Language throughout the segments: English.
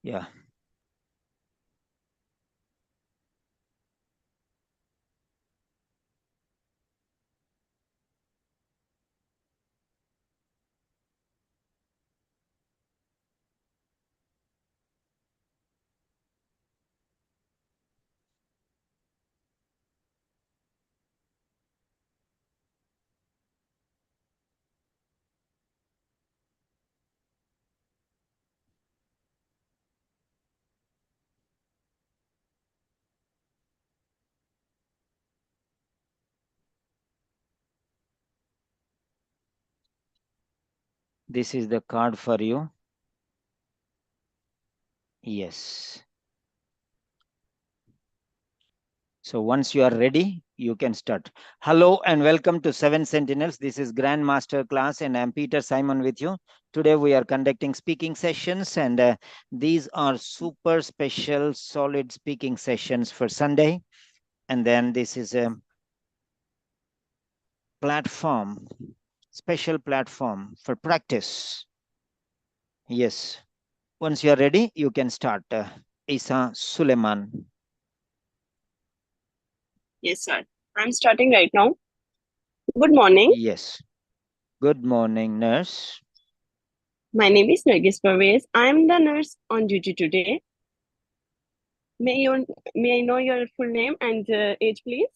Yeah. This is the card for you. Yes. So once you are ready, you can start. Hello and welcome to Seven Sentinels. This is Grand Master Class and I'm Peter Simon with you. Today we are conducting speaking sessions and these are super special solid speaking sessions for Sunday. And then this is a platform, special platform for practice. Yes. Once you are ready, you can start. Essa, Suleman. Yes, sir. I'm starting right now. Good morning. Yes. Good morning, nurse. My name is Nargis Parvez. I'm the nurse on duty today. May I know your full name and age, please?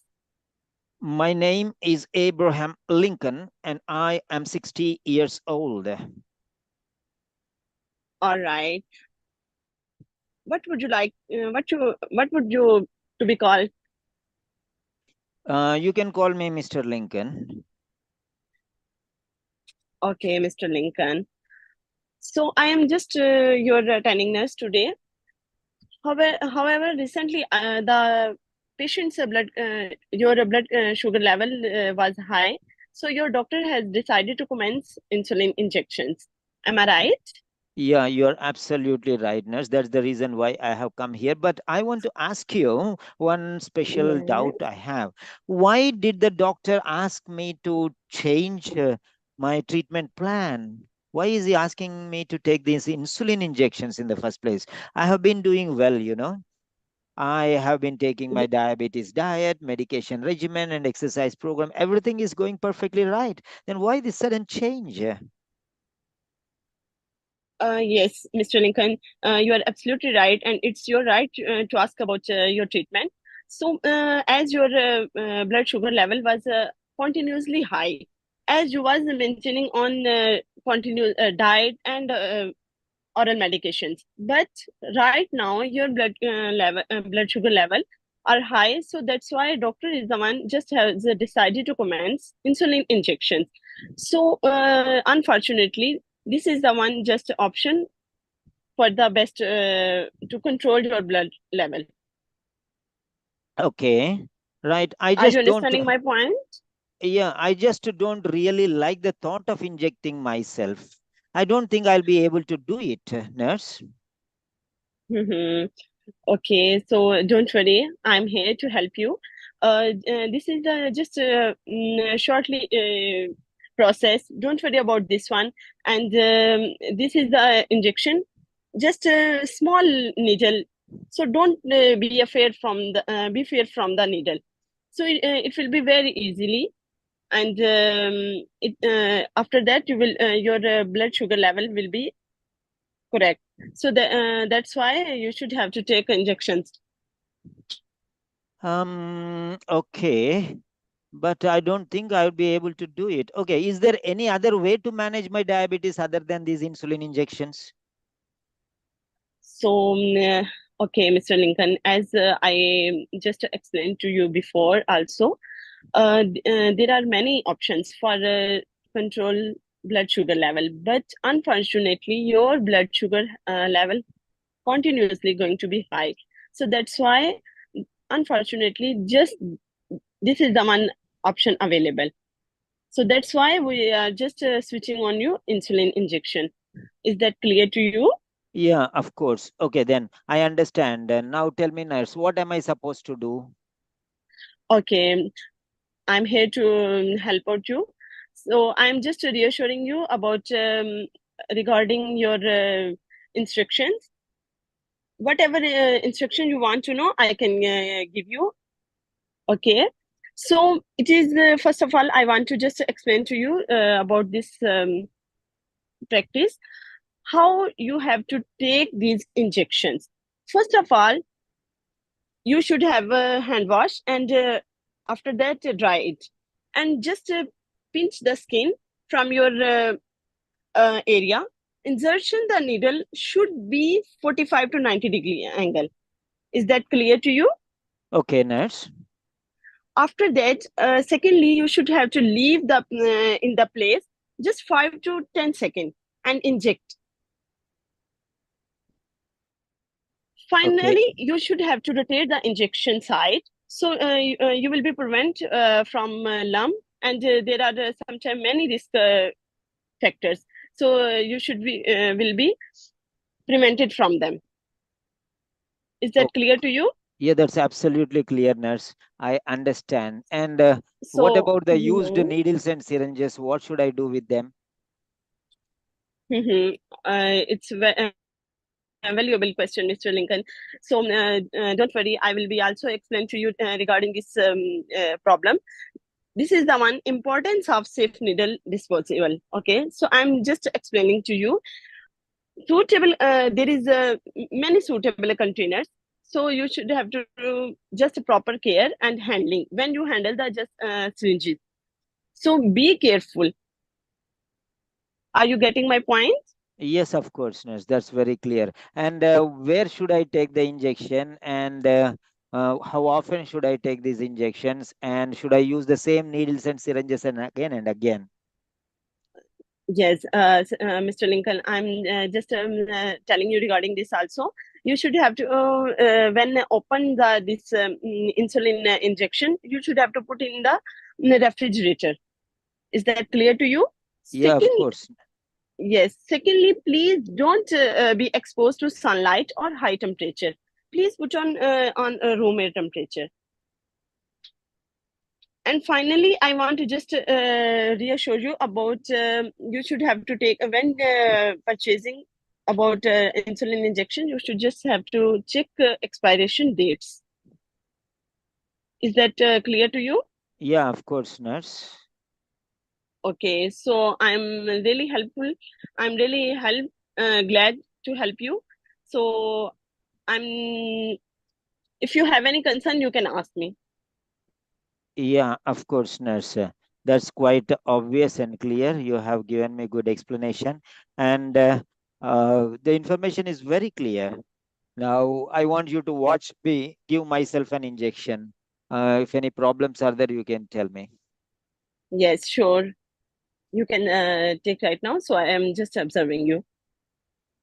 My name is Abraham Lincoln and I am 60 years old. All right. What would you like? What would you to be called? You can call me Mr. Lincoln. Okay, Mr. Lincoln. So I am just your attending nurse today. However, recently the patient's your blood sugar level was high, so your doctor has decided to commence insulin injections. Am I right? Yeah, you're absolutely right, nurse. That's the reason why I have come here. But I want to ask you one special doubt Yes. I have. Why did the doctor ask me to change my treatment plan? Why is he asking me to take these insulin injections in the first place? I have been doing well. I have been taking my diabetes diet, medication regimen, and exercise program. Everything is going perfectly right. Then why this sudden change? Yes, Mr. Lincoln, you are absolutely right, and it's your right to ask about your treatment. So, as your blood sugar level was continuously high, as you was maintaining on continuous diet and oral medications, but right now your blood sugar level are high, so that's why doctor is the one just has decided to commence insulin injections. So, unfortunately, this is the one just option for the best to control your blood level. Okay, right. I Are you just don't. understanding my point? Yeah, I just don't really like the thought of injecting myself. I don't think I'll be able to do it, nurse. Mm-hmm. Okay, so don't worry, I'm here to help you. This is just shortly process. Don't worry about this one. And this is the injection, just a small needle. So don't be fear from the needle. So it will be very easily, and after that you will your blood sugar level will be correct. So that's why you should have to take injections. Okay, but I don't think I'll be able to do it. Okay, is there any other way to manage my diabetes other than these insulin injections? So, okay, Mr. Lincoln, as I just explained to you before, also, there are many options for control blood sugar level, but unfortunately, your blood sugar level continuously going to be high. So that's why, unfortunately, just this is the one option available. So that's why we are just switching on you insulin injection. Is that clear to you? Yeah, of course. Okay, then I understand. Now tell me, nurse, what am I supposed to do? Okay, I'm here to help out you. So I'm just reassuring you about regarding your instructions. whatever instruction you want to know, I can give you. Okay. So it is, first of all, I want to just explain to you about this practice, how you have to take these injections. First of all, you should have a hand wash, and after that, dry it. And just pinch the skin from your area. Insertion the needle should be 45 to 90-degree angle. Is that clear to you? Okay, nurse. After that, secondly, you should have to leave the in the place just 5 to 10 seconds and inject. Okay. Finally, you should have to rotate the injection site, so you will be prevent from lump, and there are sometimes many risk factors, so you should be will be prevented from them. Is Oh, that clear to you? yeah, that's absolutely clear, nurse. I understand. And what So, about the used needles and syringes? What should I do with them? it's a valuable question, Mr. Lincoln. So don't worry, I will be also explain to you regarding this problem. This is the one importance of safe needle disposal. Okay, so I'm just explaining to you. Suitable, there is many suitable containers. So you should have to do just proper care and handling when you handle the just syringes. So be careful. Are you getting my point? Yes, of course, nurse. That's very clear. And where should I take the injection? And how often should I take these injections? And should I use the same needles and syringes and again and again? Yes, Mr. Lincoln, I'm just telling you regarding this also. You should have to, when open the this insulin injection, you should have to put in the refrigerator. Is that clear to you? Yeah, of Second, course. yes. Secondly, please don't be exposed to sunlight or high temperature. Please put on room air temperature. And finally, I want to just reassure you about you should have to take when purchasing about insulin injection. You should just have to check expiration dates. Is that clear to you? Yeah, of course, nurse. Okay, so I'm really helpful. I'm really glad to help you. So I'm. If you have any concern, you can ask me. Yeah, of course, nurse. That's quite obvious and clear. You have given me good explanation, and the information is very clear. Now, I want you to watch me give myself an injection. If any problems are there, you can tell me. Yes, sure. You can take right now. So I am just observing you.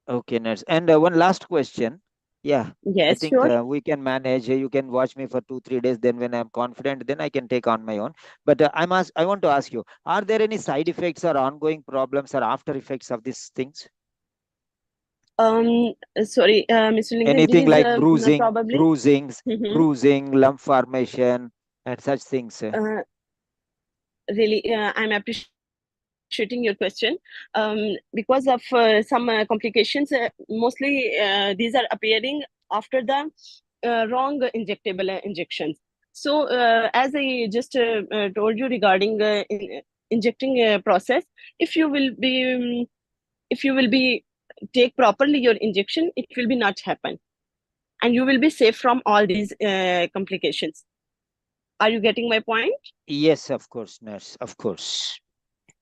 Okay, nurse. And one last question. Yeah, I Yes, think sure. we can manage. You can watch me for 2, 3 days. Then, when I'm confident, then I can take on my own. But I want to ask you: are there any side effects or ongoing problems or after effects of these things? Sorry, Mr. Lincoln, this Anything is like probably. Mhm. bruising, lump formation, and such things? uh, Really, I'm appreciating your question. Because of some complications, mostly these are appearing after the wrong injectable injections. So, as I just told you regarding injecting process, if you will be if you will be take properly your injection, it will be not happen, and you will be safe from all these complications. Are you getting my point? Yes, of course, nurse. Of course.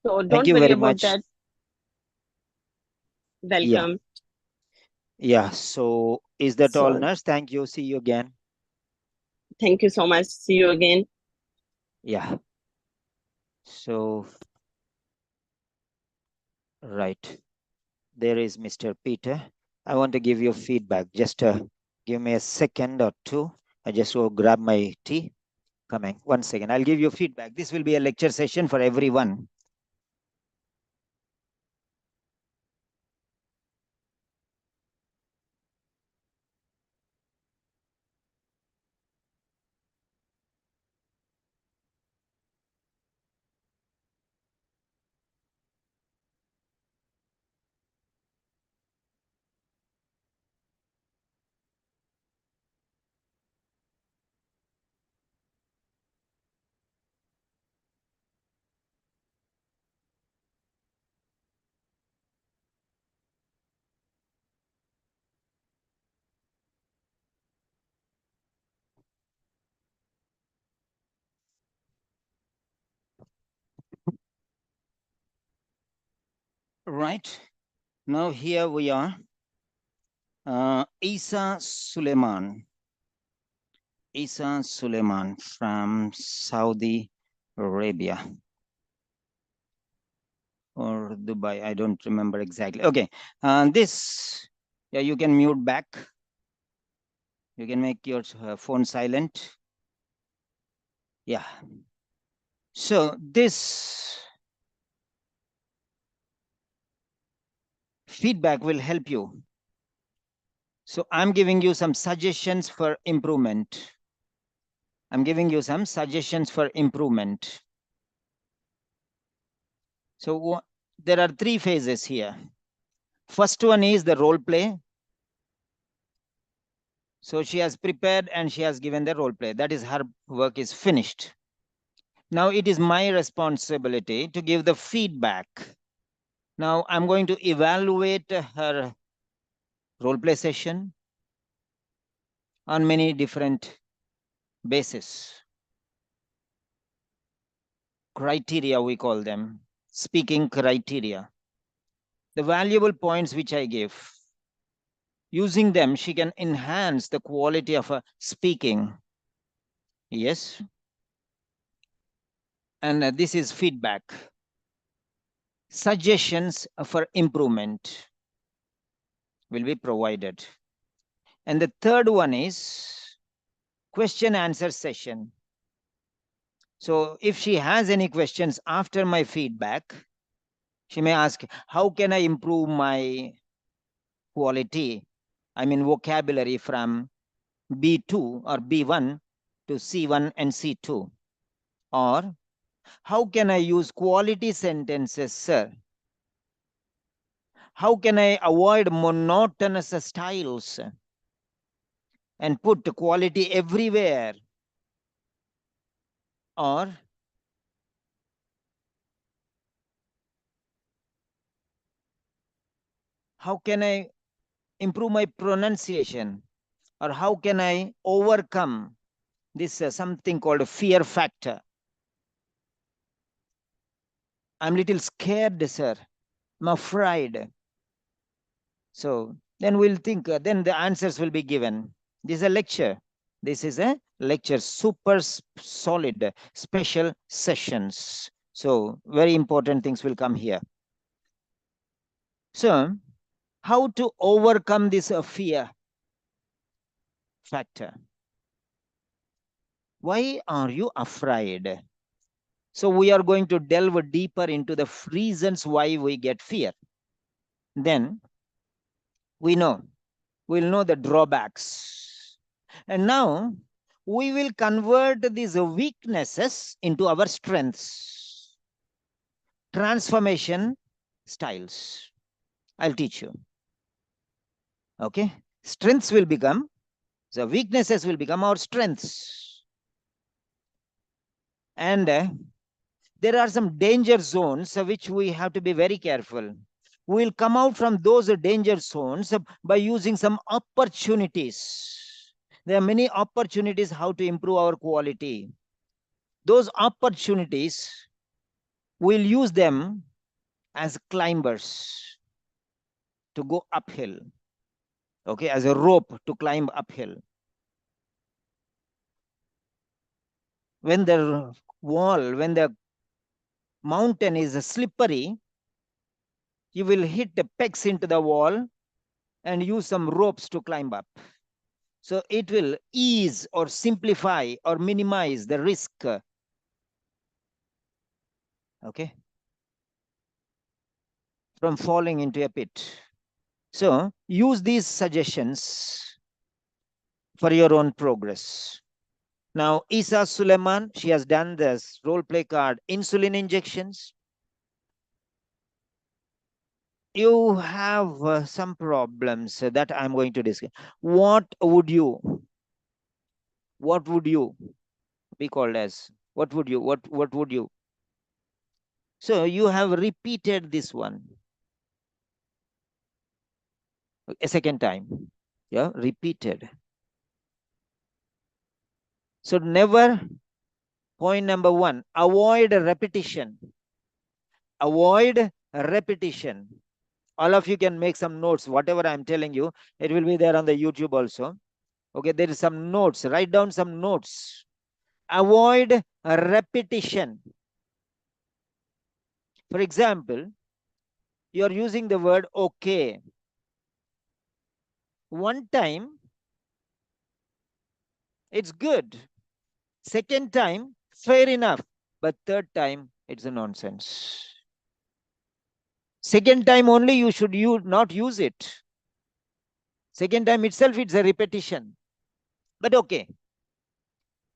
So Thank don't you worry very about much. that. Yeah, Welcome. yeah. So, is that all, So nurse? Thank you. See you again. thank you so much. See you again. Yeah. So, right. There is Mr. Peter. I want to give you feedback. Just give me a second or two. I just go grab my tea. Coming. 1 second. I'll give you feedback. This will be a lecture session for everyone. right. Now here we are. Essa Suleman. Essa Suleman from Saudi Arabia or Dubai. I don't remember exactly. Okay. This, yeah, you can mute back. You can make your phone silent. Yeah. So this feedback will help you. So I'm giving you some suggestions for improvement. I'm giving you some suggestions for improvement. So there are 3 phases here. First one is the role play. So she has prepared and she has given the role play. That is, her work is finished. Now it is my responsibility to give the feedback. Now I'm going to evaluate her role play session on many different bases. Criteria, we call them, speaking criteria. The valuable points which I give, using them, she can enhance the quality of her speaking. Yes. And this is feedback. Suggestions for improvement will be provided. And the third one is question answer session. So if she has any questions after my feedback, she may ask, how can I improve my quality? I mean, vocabulary from B2 or B1 to C1 and C2. Or how can I use quality sentences, sir? How can I avoid monotonous styles and put quality everywhere? Or how can I improve my pronunciation? Or how can I overcome this something called fear factor? I'm little scared, sir. I'm afraid. So then we'll think, then the answers will be given. This is a lecture. This is a lecture, super solid, special sessions. So very important things will come here. So how to overcome this fear factor? Why are you afraid? So we are going to delve deeper into the reasons why we get fear. Then we'll know the drawbacks. And now we will convert these weaknesses into our strengths. Transformation styles. I'll teach you. Okay. Strengths will become, the weaknesses will become our strengths. And there are some danger zones which we have to be very careful. We'll come out from those danger zones by using some opportunities. There are many opportunities how to improve our quality. Those opportunities, we'll use them as climbers to go uphill. Okay, as a rope to climb uphill. When the mountain is slippery, you will hit the pegs into the wall and use some ropes to climb up. So it will ease or simplify or minimize the risk. Okay, from falling into a pit. So use these suggestions for your own progress. Now, Essa Suleman, she has done this role play card, insulin injections. You have some problems that I'm going to discuss. What would you be called as? What would you? So you have repeated this one a second time. Yeah, repeated. So never, point number 1, avoid repetition. Avoid repetition. All of you can make some notes. Whatever I'm telling you, it will be there on the YouTube also. Okay, there is some notes. Write down some notes. Avoid repetition. For example, you're using the word okay. One time, it's good. Second time, fair enough. But third time, it's a nonsense. Second time only you should not use it. Second time itself, it's a repetition. But okay.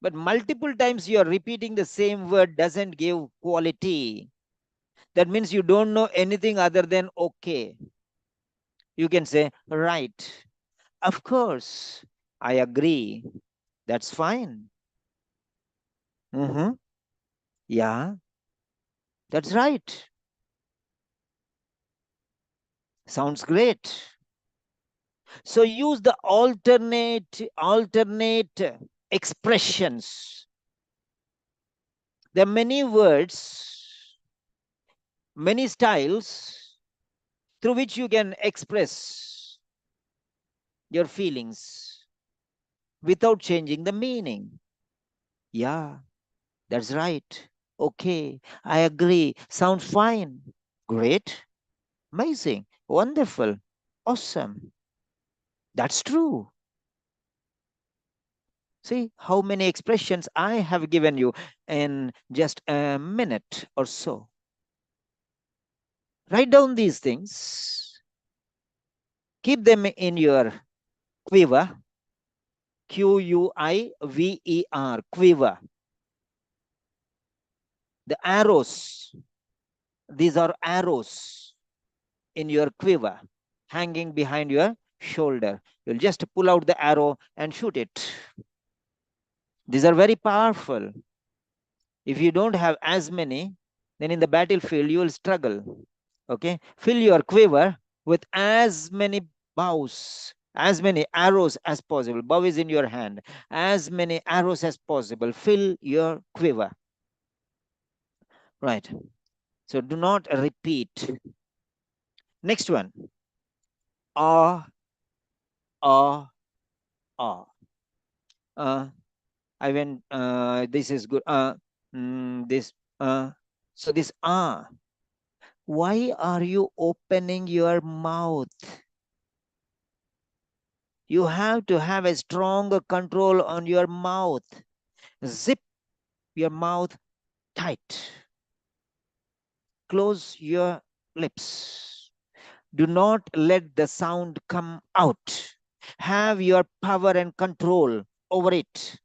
But multiple times you are repeating the same word doesn't give quality. That means you don't know anything other than okay. You can say, right. Of course. I agree. That's fine. Mm-hmm. Yeah, that's right. Sounds great. So use the alternate expressions. There are many words, many styles through which you can express your feelings without changing the meaning. Yeah, that's right. Okay, I agree. Sounds fine. Great. Amazing. Wonderful. Awesome. That's true. See how many expressions I have given you in just a minute or so. Write down these things. Keep them in your quiver. Quiver. Quiver. The arrows. These are arrows in your quiver hanging behind your shoulder. You'll just pull out the arrow and shoot it. These are very powerful. If you don't have as many, then in the battlefield you will struggle. Okay, fill your quiver with as many bows, as many arrows as possible. Bow is in your hand. As many arrows as possible. Fill your quiver. Right. So do not repeat. Next one. Ah, ah, ah. Uh, I went. This is good. This. So this ah. Why are you opening your mouth? You have to have a stronger control on your mouth. Zip your mouth tight. Close your lips. Do not let the sound come out. Have your power and control over it.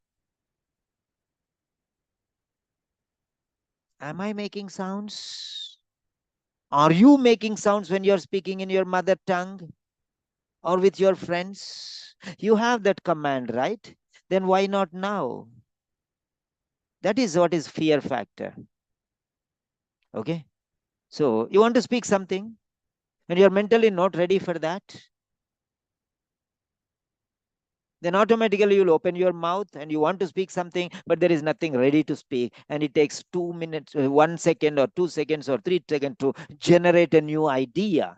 Am I making sounds? Are you making sounds when you're speaking in your mother tongue or with your friends? You have that command, right? Then why not now? That is what is fear factor. Okay. So you want to speak something and you're mentally not ready for that, then automatically you'll open your mouth and you want to speak something, but there is nothing ready to speak. And it takes 2 minutes, 1 second, or 2 seconds, or 3 seconds to generate a new idea.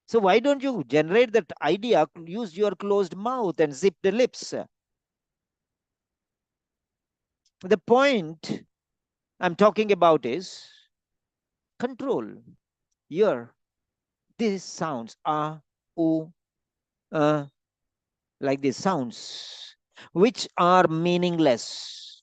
So why don't you generate that idea? Use your closed mouth and zip the lips. The point I'm talking about is control. Here, these sounds are, ooh, like these sounds, which are meaningless.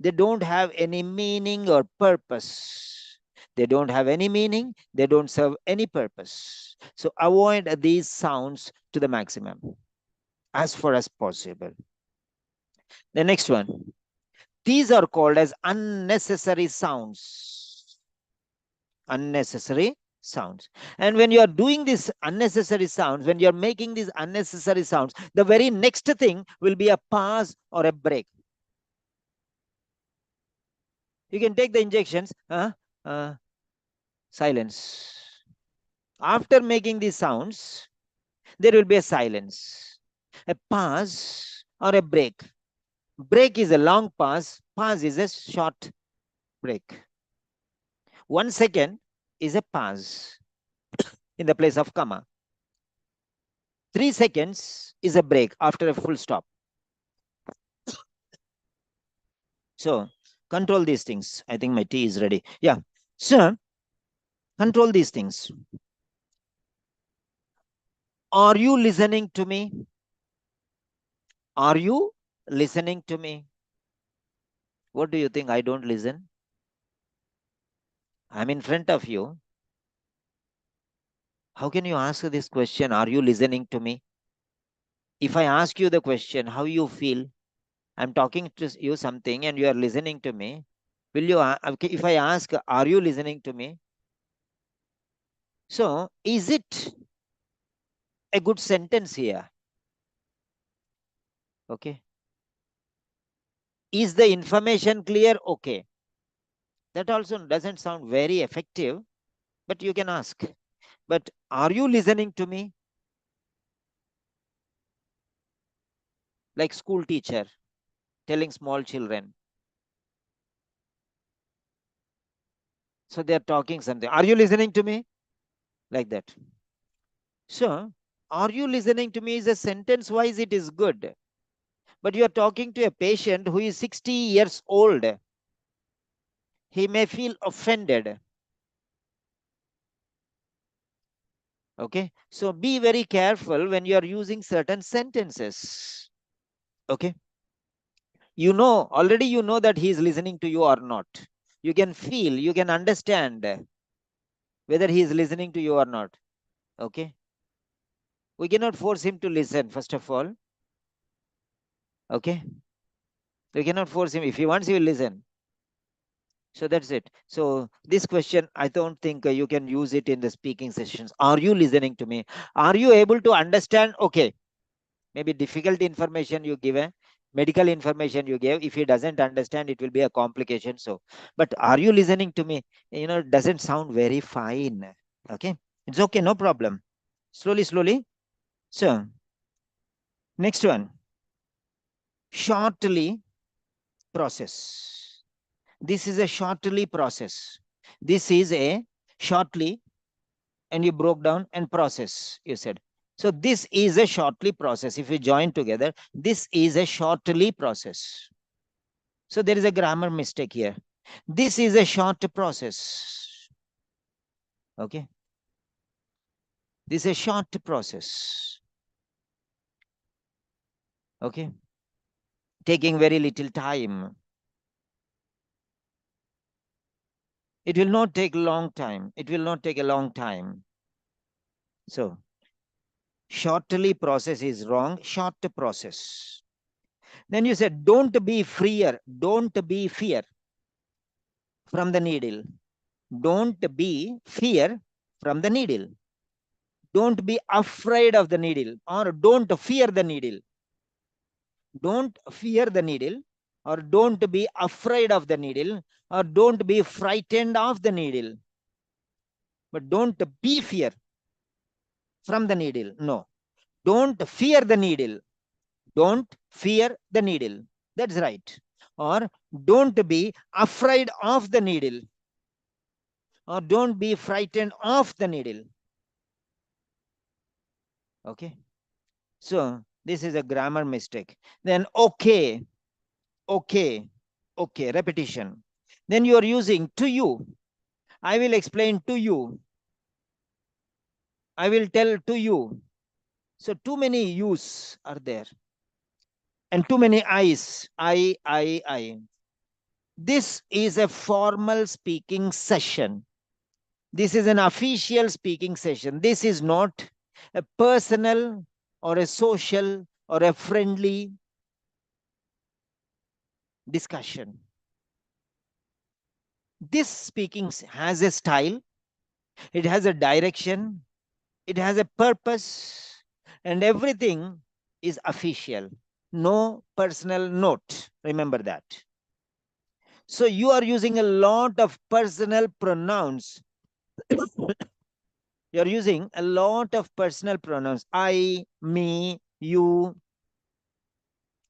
They don't have any meaning or purpose. They don't have any meaning. They don't serve any purpose. So avoid these sounds to the maximum as far as possible. The next one. These are called as unnecessary sounds. Unnecessary sounds. And when you are doing these unnecessary sounds, when you are making these unnecessary sounds, the very next thing will be a pause or a break. You can take the injections, silence. After making these sounds, there will be a silence, a pause or a break. Break is a long pause is a short break. 1 second is a pause. in the place of comma. 3 seconds is a break after a full stop. So control these things. I think my tea is ready. Yeah. So control these things. Are you listening to me? Are you listening to me? What do you think? I don't listen. I'm in front of you. How can you ask this question? Are you listening to me? If I ask you the question, how you feel? I'm talking to you something and you are listening to me. Will you, okay, if I ask, are you listening to me? So, is it a good sentence here? Okay. Is the information clear? Okay. That also doesn't sound very effective, but you can ask. But are you listening to me? Like school teacher telling small children. So they're talking something. Are you listening to me? Like that. So, are you listening to me is a sentence wise, it is good. But you are talking to a patient who is 60 years old. He may feel offended. Okay. So be very careful when you are using certain sentences. Okay. Already you know that he is listening to you or not. You can feel, you can understand whether he is listening to you or not. Okay. We cannot force him to listen, first of all. Okay. We cannot force him. If he wants, he will listen. So that's it. So this question, I don't think you can use it in the speaking sessions. Are you listening to me? Are you able to understand? Okay. Maybe difficult information you give, medical information you gave. If he doesn't understand, it will be a complication. So, but are you listening to me? It doesn't sound very fine. Okay. It's okay. No problem. Slowly, slowly. So next one, shortly process. This is a shortly process. This is a shortly, and you broke down and process, you said. So this is a shortly process. If you join together, this is a shortly process. So there is a grammar mistake here. This is a short process. Okay. This is a short process. Okay. Taking very little time. It will not take long time. It will not take a long time. So shortly process is wrong. Short process. Then you said, don't be fear. Don't be fear from the needle. Don't be fear from the needle. Don't be afraid of the needle, or don't fear the needle. Don't fear the needle, or don't be afraid of the needle, or don't be frightened of the needle. But don't be fear from the needle. No. Don't fear the needle. Don't fear the needle. That's right. Or don't be afraid of the needle, or don't be frightened of the needle. Okay. So this is a grammar mistake. Then okay, okay, okay, repetition. Then you are using to you. I will explain to you. I will tell to you. So too many yous are there. And too many I's. I. This is a formal speaking session. This is an official speaking session. This is not a personal or a social or a friendly discussion. This speaking has a style, it has a direction, it has a purpose, and everything is official. No personal note. Remember that. So you are using a lot of personal pronouns. You're using a lot of personal pronouns. I, me, you.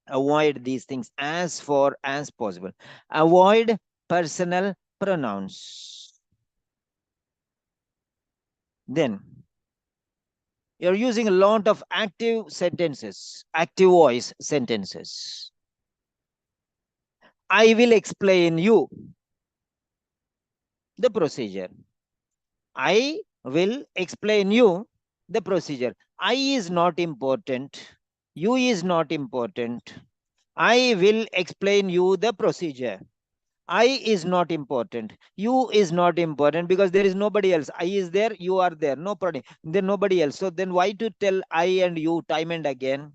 Avoid these things as far as possible. Avoid personal pronouns. Then You're using a lot of active sentences, active voice sentences. I will explain you the procedure. I will explain you the procedure. I is not important. You is not important. I will explain you the procedure. I is not important. You is not important because there is nobody else. I is there, you are there. No problem. Then nobody else. So then why to tell I and you time and again?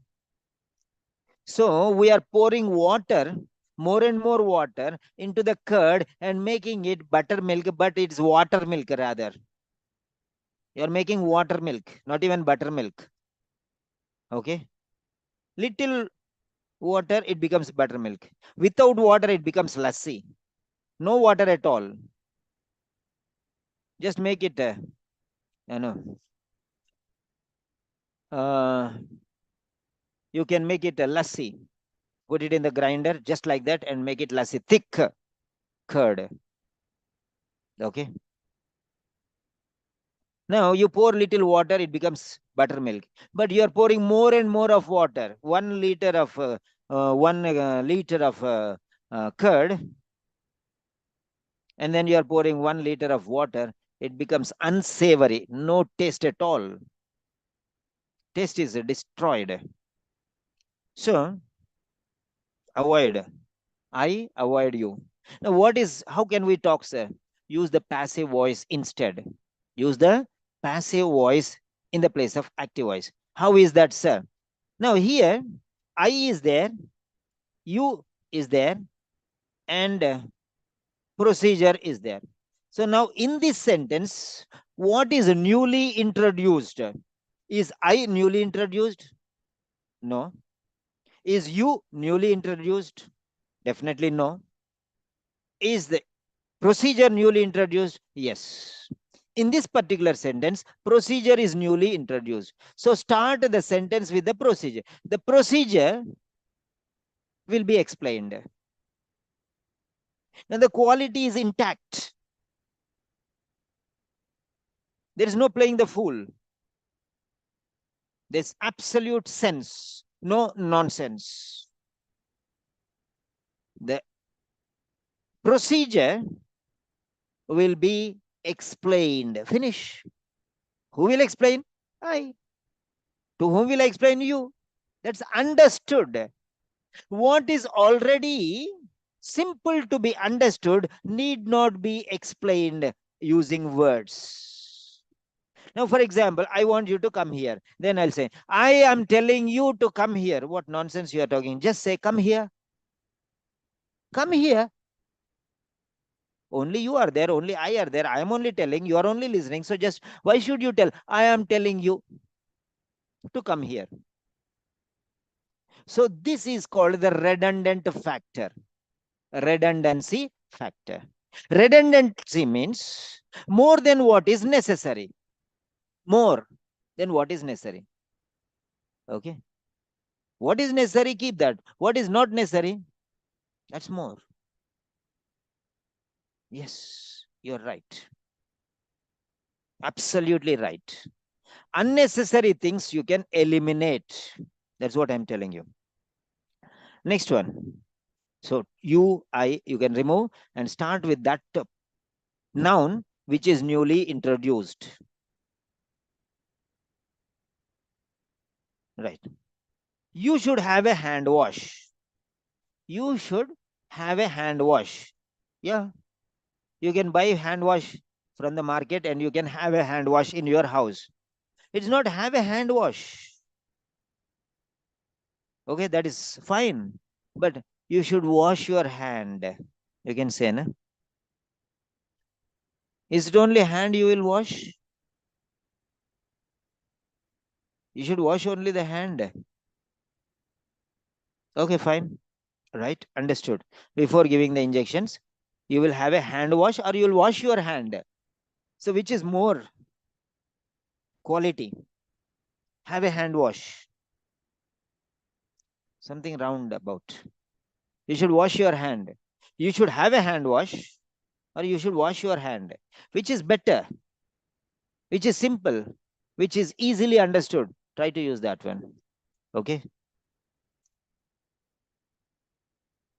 So we are pouring water, more and more water into the curd and making it buttermilk, but it's water milk rather. You're making water milk, not even buttermilk. Okay. Little water, it becomes buttermilk. Without water, it becomes lassi. No water at all. Just make it, you know, uh, you can make it a lassi. Put it in the grinder just like that and make it lassi, thick curd. Okay. Now you pour little water, it becomes buttermilk. But you are pouring more and more of water, 1 liter of 1 liter of curd, and then you are pouring 1 liter of water. It becomes unsavory, no taste at all. Taste is destroyed. So avoid. I avoid you. Now, how can we talk, sir? Use the passive voice instead. Use the passive voice in the place of active voice. How is that, sir? Now, here, I is there, you is there, and procedure is there. So, now in this sentence, what is newly introduced? Is I newly introduced? No. Is you newly introduced? Definitely no. Is the procedure newly introduced? Yes. In this particular sentence, procedure is newly introduced. So start the sentence with the procedure. The procedure will be explained. Now the quality is intact. There is no playing the fool. There's absolute sense, no nonsense. The procedure will be explained. Finish. Who will explain? I. To whom will I explain? You. That's understood. What is already simple to be understood need not be explained using words. Now, for example, I want you to come here. Then I'll say, I am telling you to come here. What nonsense you are talking. Just say, come here. Come here. Only you are there. Only I are there. I am only telling. You are only listening. So just, why should you tell? I am telling you to come here. So this is called the redundant factor. Redundancy factor. Redundancy means more than what is necessary. More than what is necessary. Okay. What is necessary, keep that. What is not necessary, that's more. Yes, you're right. Absolutely right. Unnecessary things you can eliminate. That's what I'm telling you. Next one. So you can remove and start with that noun which is newly introduced. Right. You should have a hand wash. You should have a hand wash. Yeah. You can buy hand wash from the market and you can have a hand wash in your house. It's not have a hand wash. Okay, that is fine. But you should wash your hand. You can say, no? Is it only hand you will wash? You should wash only the hand. Okay, fine. Right, understood. Before giving the injections, you will have a hand wash or you will wash your hand. So which is more quality? Have a hand wash. Something round about. You should wash your hand. You should have a hand wash or you should wash your hand. Which is better? Which is simple? which is easily understood. Try to use that one. Okay.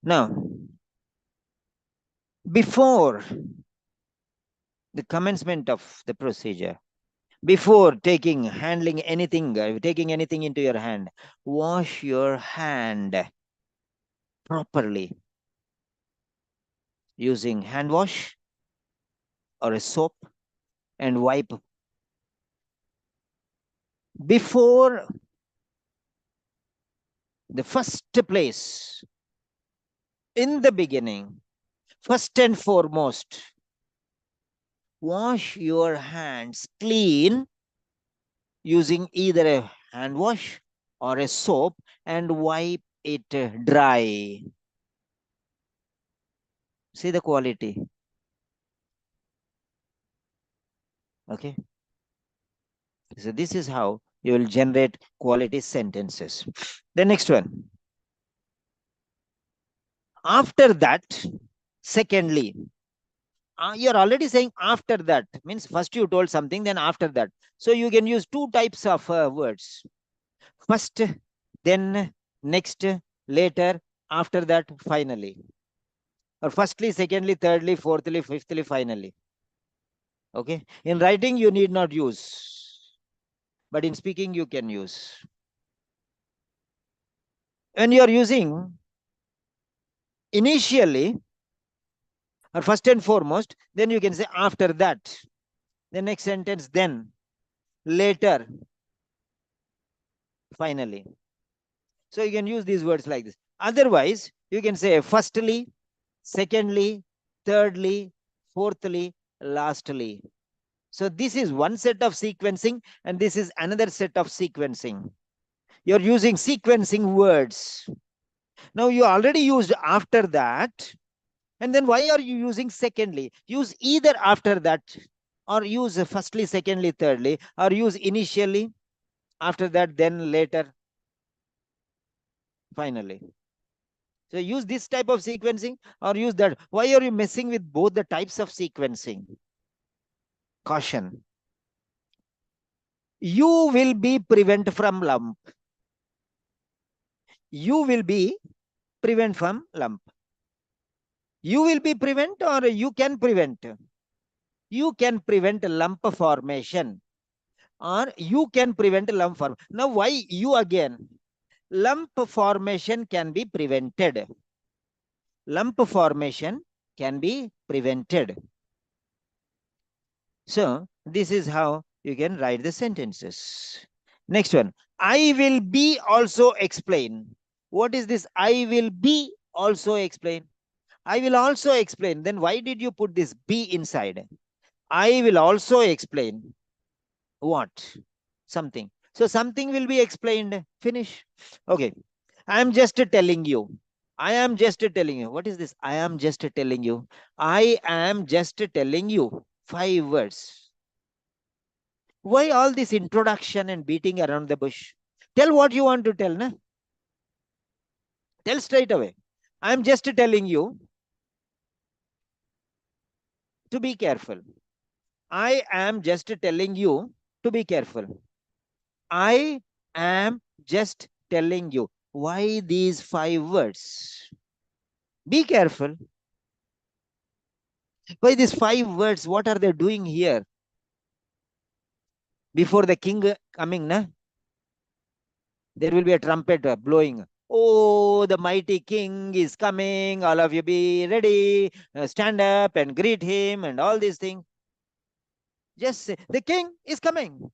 Now, before the commencement of the procedure, before taking anything into your hand, wash your hand properly using hand wash or a soap and wipe. Before the first place, in the beginning, first and foremost, wash your hands clean using either a hand wash or a soap and wipe it dry. See the quality. Okay. So this is how you will generate quality sentences. The next one. After that, secondly, you're already saying after that means first you told something, then after that. So you can use two types of words. First, then, next, later, after that, finally. Or firstly, secondly, thirdly, fourthly, fifthly, finally. Okay. In writing, you need not use, but in speaking, you can use. When you are using initially or first and foremost, then you can say after that. The next sentence, then, later, finally. So you can use these words like this. Otherwise, you can say firstly, secondly, thirdly, fourthly, lastly. So this is one set of sequencing and this is another set of sequencing. You're using sequencing words. Now you already used after that. And then why are you using secondly? Use either after that or use firstly, secondly, thirdly, or use initially, after that, then later, finally. So use this type of sequencing or use that. Why are you messing with both the types of sequencing? Caution. You will be prevent from lump. You will be prevent from lump. You will be prevent or you can prevent. You can prevent lump formation or you can prevent lump formation. Now why you again? Lump formation can be prevented. Lump formation can be prevented. So this is how you can write the sentences. Next one. I will be also explain. What is this? I will be also explain. I will also explain. Then why did you put this be inside? I will also explain what? Something. So something will be explained. Finish. Okay. I am just telling you. I am just telling you. What is this? I am just telling you. I am just telling you. 5 words. Why all this introduction and beating around the bush? Tell what you want to tell. Na? Tell straight away. I am just telling you to be careful. I am just telling you to be careful. I am just telling you. Why these 5 words? Be careful. Why these 5 words? What are they doing here? Before the king coming, na? There will be a trumpet blowing. Oh, the mighty king is coming. All of you be ready. Stand up and greet him and all these things. Just say, the king is coming.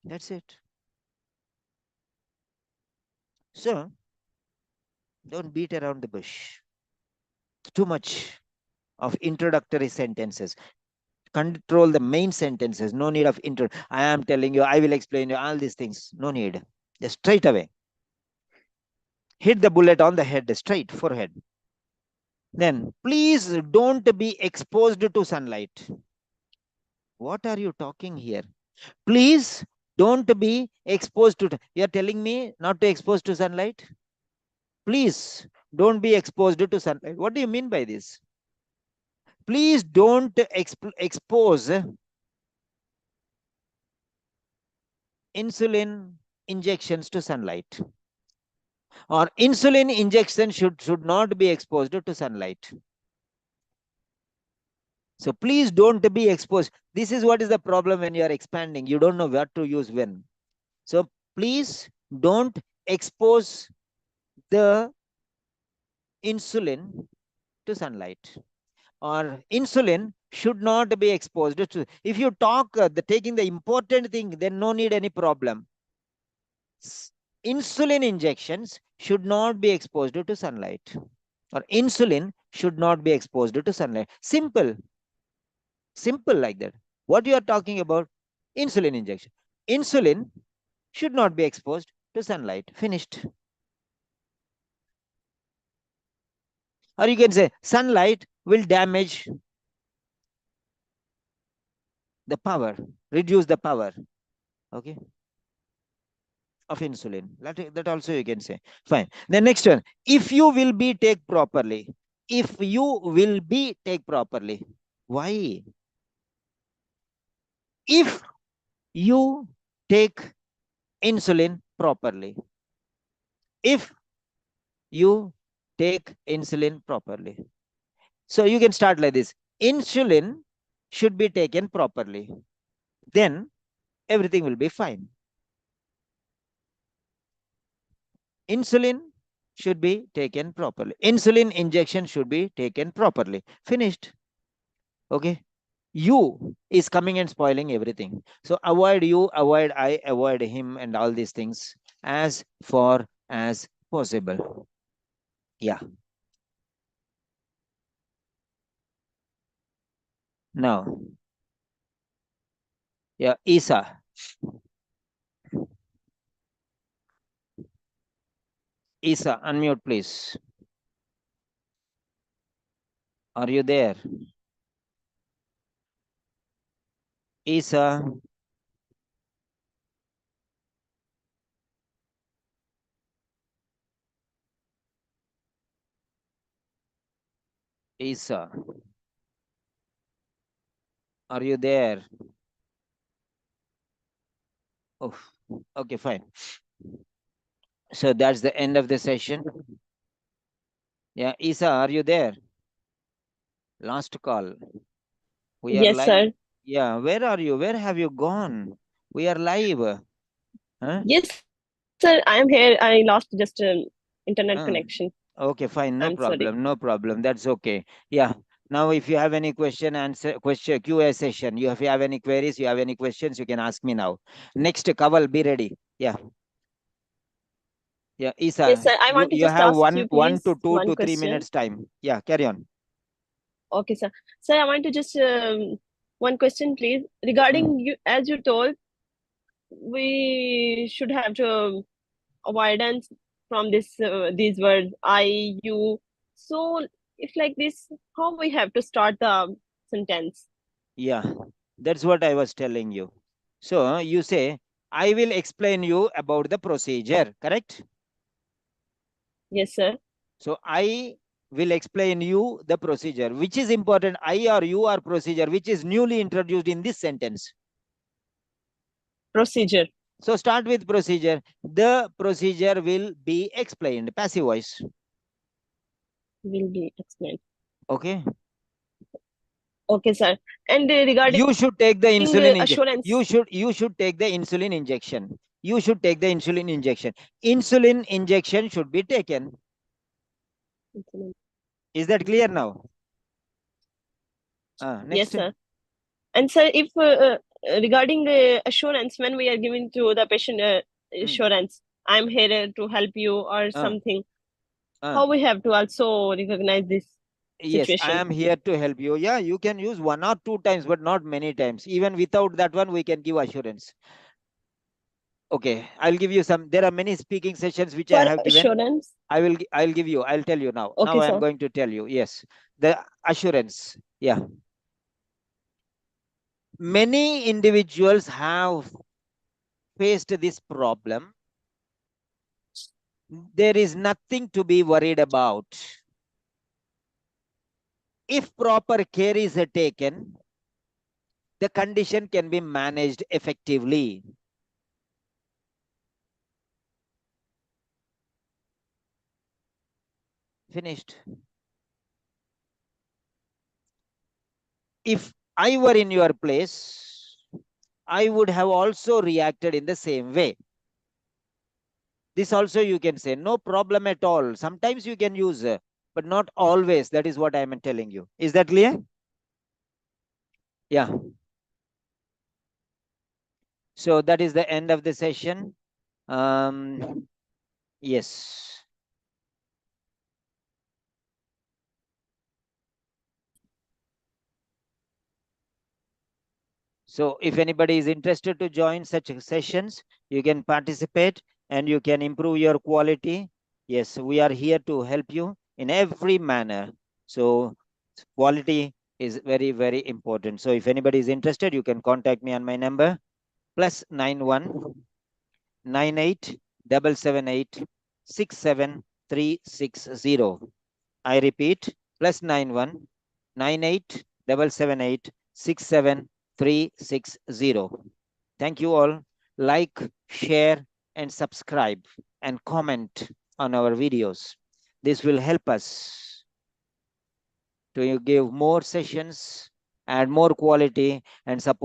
That's it. So, don't beat around the bush. Too much of introductory sentences. Control the main sentences. No need of intro. I am telling you, I will explain you all these things. No need. Just straight away. Hit the bullet on the head, straight forehead. Then, please don't be exposed to sunlight. What are you talking here? Please don't be exposed to. You are telling me not to expose to sunlight? Please don't be exposed to sunlight. What do you mean by this? please don't expose insulin injections to sunlight, or insulin injection should not be exposed to sunlight. So please don't be exposed. This is what is the problem when you are expanding. You don't know what to use when. So please don't expose the insulin to sunlight, or insulin should not be exposed to. If you talk taking the important thing, then no need any problem. Insulin injections should not be exposed to sunlight, or insulin should not be exposed to sunlight. Simple, simple like that. What you are talking about? Insulin injection. Insulin should not be exposed to sunlight. Finished. Or you can say sunlight will damage the power, reduce the power, okay, of insulin. That also you can say. Fine. The next one, if you will be take properly. If you will be take properly. Why? If you take insulin properly. If you take insulin properly. So you can start like this. Insulin should be taken properly. Then everything will be fine. Insulin should be taken properly. Insulin injection should be taken properly. Finished. Okay. You is coming and spoiling everything. So avoid you, avoid I, avoid him, and all these things as far as possible. Yeah. Now, yeah, Essa. Essa, unmute, please. Are you there? Essa. Essa. Are you there? Oh, okay, fine. So that's the end of the session. Yeah, Essa, are you there? Last call. We are Yes, live. sir. Yeah, where are you? Where have you gone? We are live. Huh? Yes, sir. I am here. I lost just internet Uh, connection. okay, fine, I'm no sorry. problem, no problem. That's okay. Yeah. Now, if you have any question Q&A session, if you have any queries, you have any questions, you can ask me now. Next, Kaval, be ready. Yeah, yeah, Yes, Isa, sir. I want to you just have ask one you, one please, to two one to three question. minutes time. Yeah, carry on. Okay, sir. Sir, I want to just one question, please, regarding Mm. you. As you told, we should have to avoidance from this these words I, you. So, if like this, how we have to start the sentence? Yeah, that's what I was telling you. So you say, I will explain you about the procedure, correct? Yes, sir. So I will explain you the procedure. Which is important, I or you or procedure, which is newly introduced in this sentence? Procedure So start with procedure. The procedure will be explained, passive voice. will be explained. Okay. Okay, sir. And regarding You should take the insulin injection. assurance, You should take the insulin injection. You should take the insulin injection. Insulin injection should be taken. Is that clear now? yes, Next. sir. And sir, if regarding assurance, when we are giving to the patient Mm, assurance, I'm here to help you or uh, something, uh. how we have to also recognize this Yes, I situation? am here to help you. Yeah, you can use one or two times, but not many times. Even without that one, we can give assurance. Okay, I'll give you some. There are many speaking sessions which I For have given. assurance, I'll give you. I'll tell you now. Now okay, I am sir. going to tell you. Yes, the assurance. Yeah, many individuals have faced this problem. There is nothing to be worried about. If proper care is taken, the condition can be managed effectively. Finished. If I were in your place, I would have also reacted in the same way. This also you can say, no problem at all. Sometimes you can use, but not always. That is what I am telling you. Is that clear? Yeah. So that is the end of the session. Yes. So if anybody is interested to join such sessions, you can participate and you can improve your quality. Yes, we are here to help you in every manner. So quality is very, very important. So if anybody is interested, you can contact me on my number +91 98 778 67360. I repeat, +91 98 778 67360. Thank you all. Like, share, and subscribe and comment on our videos. This will help us to give more sessions and more quality and support.